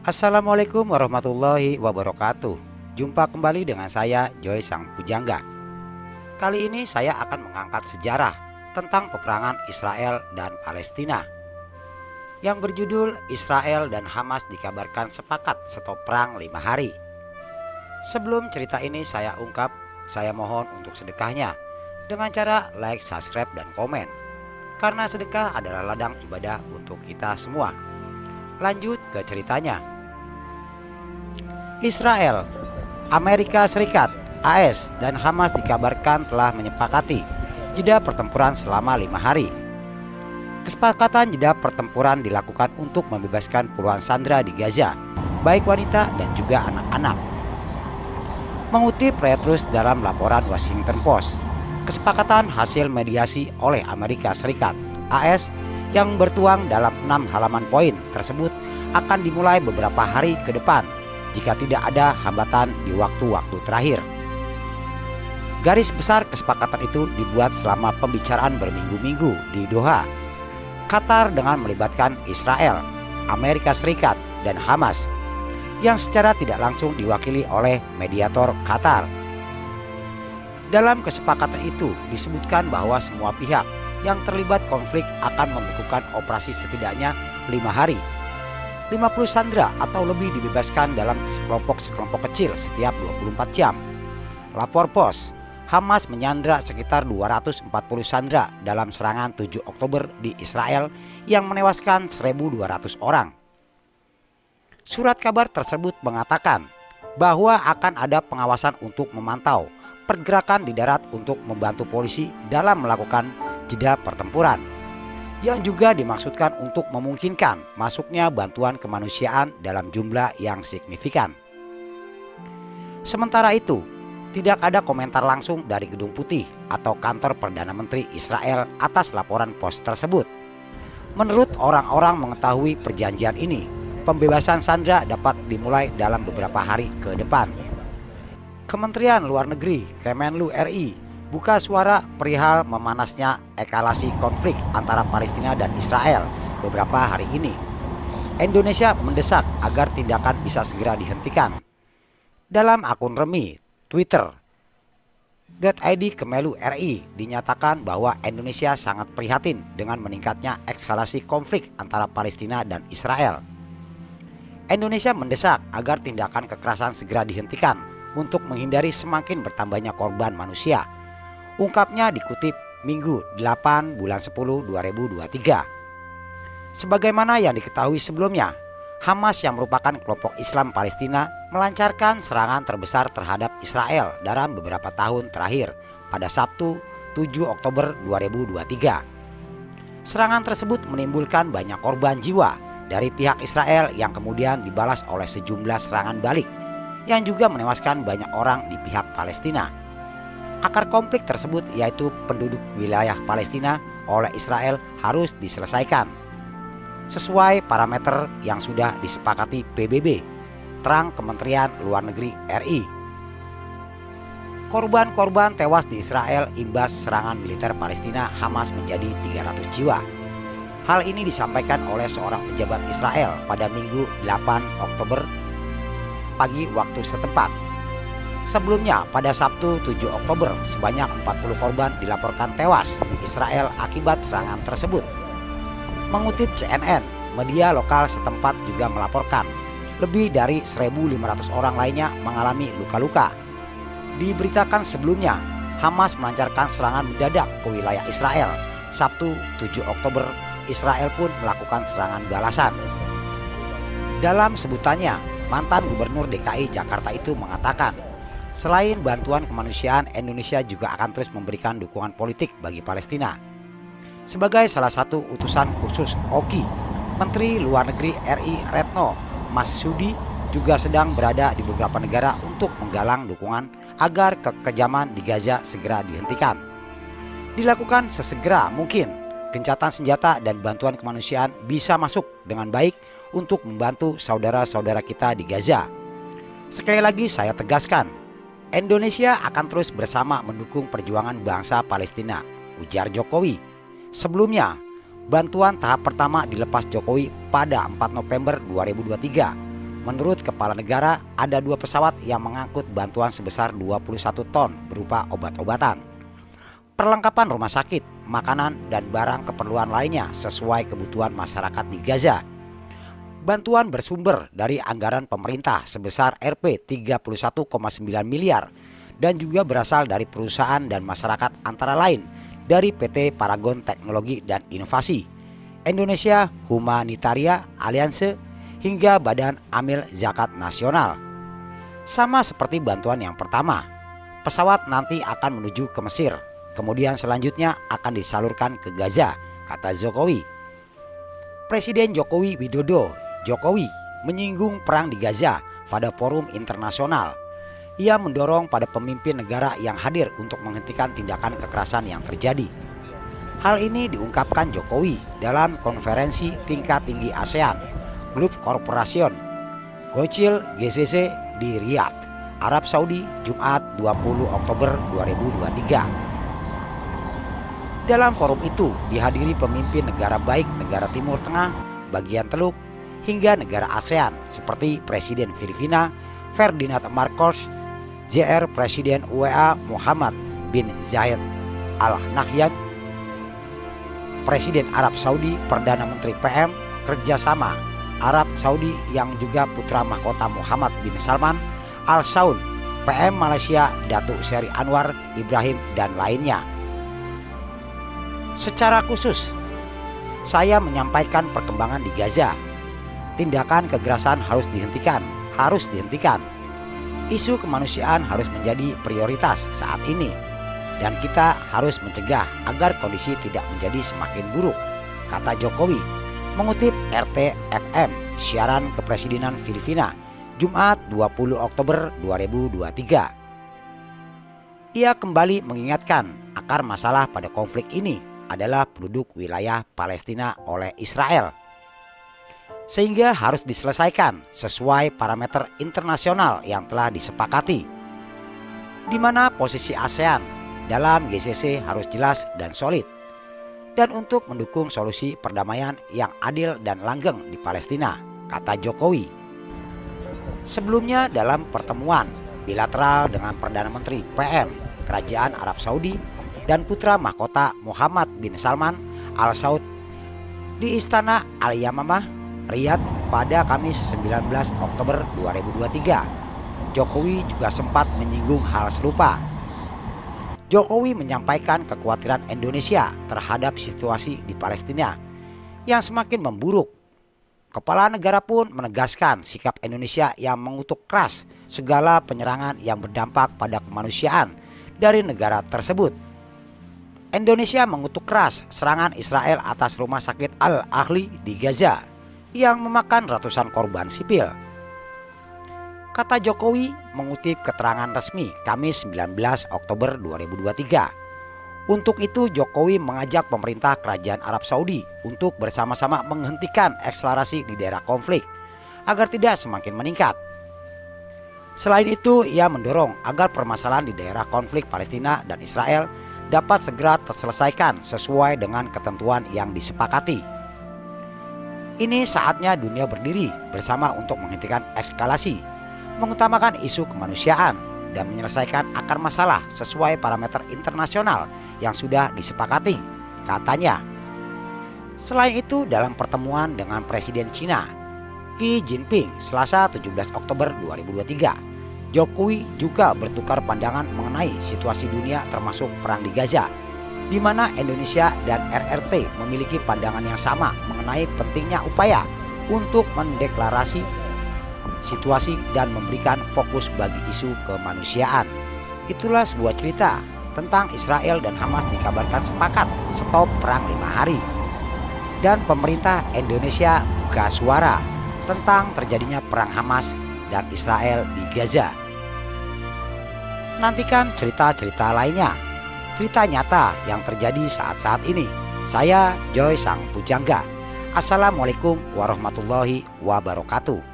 Assalamualaikum warahmatullahi wabarakatuh. Jumpa kembali dengan saya Joy Sang Pujangga. Kali ini saya akan mengangkat sejarah tentang peperangan Israel dan Palestina yang berjudul Israel dan Hamas dikabarkan sepakat stop perang 5 hari. Sebelum cerita ini saya ungkap, saya mohon untuk sedekahnya dengan cara like, subscribe, dan komen, karena sedekah adalah ladang ibadah untuk kita semua. Lanjut ke ceritanya. Israel, Amerika Serikat, AS, dan Hamas dikabarkan telah menyepakati jeda pertempuran selama 5 hari. Kesepakatan jeda pertempuran dilakukan untuk membebaskan puluhan sandera di Gaza, baik wanita dan juga anak-anak. Mengutip Reuters dalam laporan Washington Post, kesepakatan hasil mediasi oleh Amerika Serikat, AS, yang bertuang dalam 6 halaman poin tersebut akan dimulai beberapa hari ke depan jika tidak ada hambatan di waktu-waktu terakhir. Garis besar kesepakatan itu dibuat selama pembicaraan berminggu-minggu di Doha, Qatar, dengan melibatkan Israel, Amerika Serikat, dan Hamas yang secara tidak langsung diwakili oleh mediator Qatar. Dalam kesepakatan itu disebutkan bahwa semua pihak yang terlibat konflik akan membekukan operasi setidaknya 5 hari. 50 sandera atau lebih dibebaskan dalam sekelompok kecil setiap 24 jam. Lapor Pos, Hamas menyandra sekitar 240 sandera dalam serangan 7 Oktober di Israel yang menewaskan 1.200 orang. Surat kabar tersebut mengatakan bahwa akan ada pengawasan untuk memantau pergerakan di darat untuk membantu polisi dalam melakukan jeda pertempuran, yang juga dimaksudkan untuk memungkinkan masuknya bantuan kemanusiaan dalam jumlah yang signifikan. Sementara itu, tidak ada komentar langsung dari Gedung Putih atau kantor Perdana Menteri Israel atas laporan Pos tersebut. Menurut orang-orang mengetahui perjanjian ini, pembebasan sandera dapat dimulai dalam beberapa hari ke depan. Kementerian Luar Negeri Kemenlu RI buka suara perihal memanasnya eskalasi konflik antara Palestina dan Israel beberapa hari ini. Indonesia mendesak agar tindakan bisa segera dihentikan. Dalam akun resmi Twitter.id Kemenlu RI dinyatakan bahwa Indonesia sangat prihatin dengan meningkatnya eskalasi konflik antara Palestina dan Israel. Indonesia mendesak agar tindakan kekerasan segera dihentikan untuk menghindari semakin bertambahnya korban manusia. Ungkapnya dikutip Minggu 8 bulan 10 2023. Sebagaimana yang diketahui sebelumnya, Hamas yang merupakan kelompok Islam Palestina melancarkan serangan terbesar terhadap Israel dalam beberapa tahun terakhir pada Sabtu 7 Oktober 2023. Serangan tersebut menimbulkan banyak korban jiwa dari pihak Israel yang kemudian dibalas oleh sejumlah serangan balik yang juga menewaskan banyak orang di pihak Palestina. Akar konflik tersebut, yaitu penduduk wilayah Palestina oleh Israel, harus diselesaikan sesuai parameter yang sudah disepakati PBB, terang Kementerian Luar Negeri RI. Korban-korban tewas di Israel imbas serangan militer Palestina Hamas menjadi 300 jiwa. Hal ini disampaikan oleh seorang pejabat Israel pada Minggu 8 Oktober pagi waktu setempat. Sebelumnya pada Sabtu 7 Oktober sebanyak 40 korban dilaporkan tewas di Israel akibat serangan tersebut. Mengutip CNN, media lokal setempat juga melaporkan lebih dari 1.500 orang lainnya mengalami luka-luka. Diberitakan sebelumnya, Hamas melancarkan serangan mendadak ke wilayah Israel. Sabtu 7 Oktober, Israel pun melakukan serangan balasan. Dalam sebutannya, mantan Gubernur DKI Jakarta itu mengatakan, selain bantuan kemanusiaan, Indonesia juga akan terus memberikan dukungan politik bagi Palestina. Sebagai salah satu utusan khusus OKI, Menteri Luar Negeri RI Retno Marsudi juga sedang berada di beberapa negara untuk menggalang dukungan agar kekejaman di Gaza segera dihentikan. Dilakukan sesegera mungkin, gencatan senjata dan bantuan kemanusiaan bisa masuk dengan baik untuk membantu saudara-saudara kita di Gaza. Sekali lagi saya tegaskan, Indonesia akan terus bersama mendukung perjuangan bangsa Palestina, ujar Jokowi. Sebelumnya, bantuan tahap pertama dilepas Jokowi pada 4 November 2023 Menurut kepala negara, ada 2 pesawat yang mengangkut bantuan sebesar 21 ton berupa obat-obatan, perlengkapan rumah sakit, makanan, dan barang keperluan lainnya sesuai kebutuhan masyarakat di Gaza. Bantuan bersumber dari anggaran pemerintah sebesar Rp 31,9 miliar dan juga berasal dari perusahaan dan masyarakat antara lain dari PT Paragon Teknologi dan Inovasi, Indonesia Humanitaria Alliance, hingga Badan Amil Zakat Nasional. Sama seperti bantuan yang pertama, pesawat nanti akan menuju ke Mesir, kemudian selanjutnya akan disalurkan ke Gaza, kata Jokowi. Presiden Jokowi Widodo menyinggung perang di Gaza pada forum internasional. Ia mendorong pada pemimpin negara yang hadir untuk menghentikan tindakan kekerasan yang terjadi. Hal ini diungkapkan Jokowi dalam konferensi tingkat tinggi ASEAN Gulf Cooperation Council GCC di Riyadh, Arab Saudi, Jumat 20 Oktober 2023. Dalam forum itu dihadiri pemimpin negara baik negara Timur Tengah, bagian Teluk, hingga negara ASEAN seperti Presiden Filipina Ferdinand Marcos Jr., Presiden UEA Muhammad bin Zayed Al Nahyan, Presiden Arab Saudi, Perdana Menteri PM Kerjasama Arab Saudi yang juga putra mahkota Muhammad bin Salman Al Saud, PM Malaysia Datuk Seri Anwar Ibrahim, dan lainnya. Secara khusus, saya menyampaikan perkembangan di Gaza. Tindakan kekerasan harus dihentikan. Isu kemanusiaan harus menjadi prioritas saat ini, dan kita harus mencegah agar kondisi tidak menjadi semakin buruk, kata Jokowi mengutip RTFM siaran kepresidenan Filipina Jumat 20 Oktober 2023. Ia kembali mengingatkan akar masalah pada konflik ini adalah penduduk wilayah Palestina oleh Israel, sehingga harus diselesaikan sesuai parameter internasional yang telah disepakati, di mana posisi ASEAN dalam GCC harus jelas dan solid, dan untuk mendukung solusi perdamaian yang adil dan langgeng di Palestina, kata Jokowi. Sebelumnya dalam pertemuan bilateral dengan Perdana Menteri PM Kerajaan Arab Saudi dan putra mahkota Muhammad bin Salman Al Saud di Istana Al Yamamah, Riyadh pada Kamis 19 Oktober 2023, Jokowi juga sempat menyinggung hal serupa. Jokowi menyampaikan kekhawatiran Indonesia terhadap situasi di Palestina yang semakin memburuk. Kepala negara pun menegaskan sikap Indonesia yang mengutuk keras segala penyerangan yang berdampak pada kemanusiaan dari negara tersebut. Indonesia mengutuk keras serangan Israel atas rumah sakit Al-Ahli di Gaza yang memakan ratusan korban sipil, kata Jokowi mengutip keterangan resmi Kamis 19 Oktober 2023. Untuk itu Jokowi mengajak pemerintah Kerajaan Arab Saudi untuk bersama-sama menghentikan eksplorasi di daerah konflik agar tidak semakin meningkat. Selain itu, ia mendorong agar permasalahan di daerah konflik Palestina dan Israel dapat segera terselesaikan sesuai dengan ketentuan yang disepakati. Ini saatnya dunia berdiri bersama untuk menghentikan eskalasi, mengutamakan isu kemanusiaan, dan menyelesaikan akar masalah sesuai parameter internasional yang sudah disepakati, katanya. Selain itu, dalam pertemuan dengan Presiden China Xi Jinping Selasa 17 Oktober 2023, Jokowi juga bertukar pandangan mengenai situasi dunia termasuk perang di Gaza, di mana Indonesia dan RRT memiliki pandangan yang sama mengenai pentingnya upaya untuk mendeklarasi situasi dan memberikan fokus bagi isu kemanusiaan. Itulah sebuah cerita tentang Israel dan Hamas dikabarkan sepakat stop perang 5 hari. Dan pemerintah Indonesia buka suara tentang terjadinya perang Hamas dan Israel di Gaza. Nantikan cerita-cerita lainnya, cerita nyata yang terjadi saat-saat ini. Saya Joy Sang Pujangga. Assalamualaikum warahmatullahi wabarakatuh.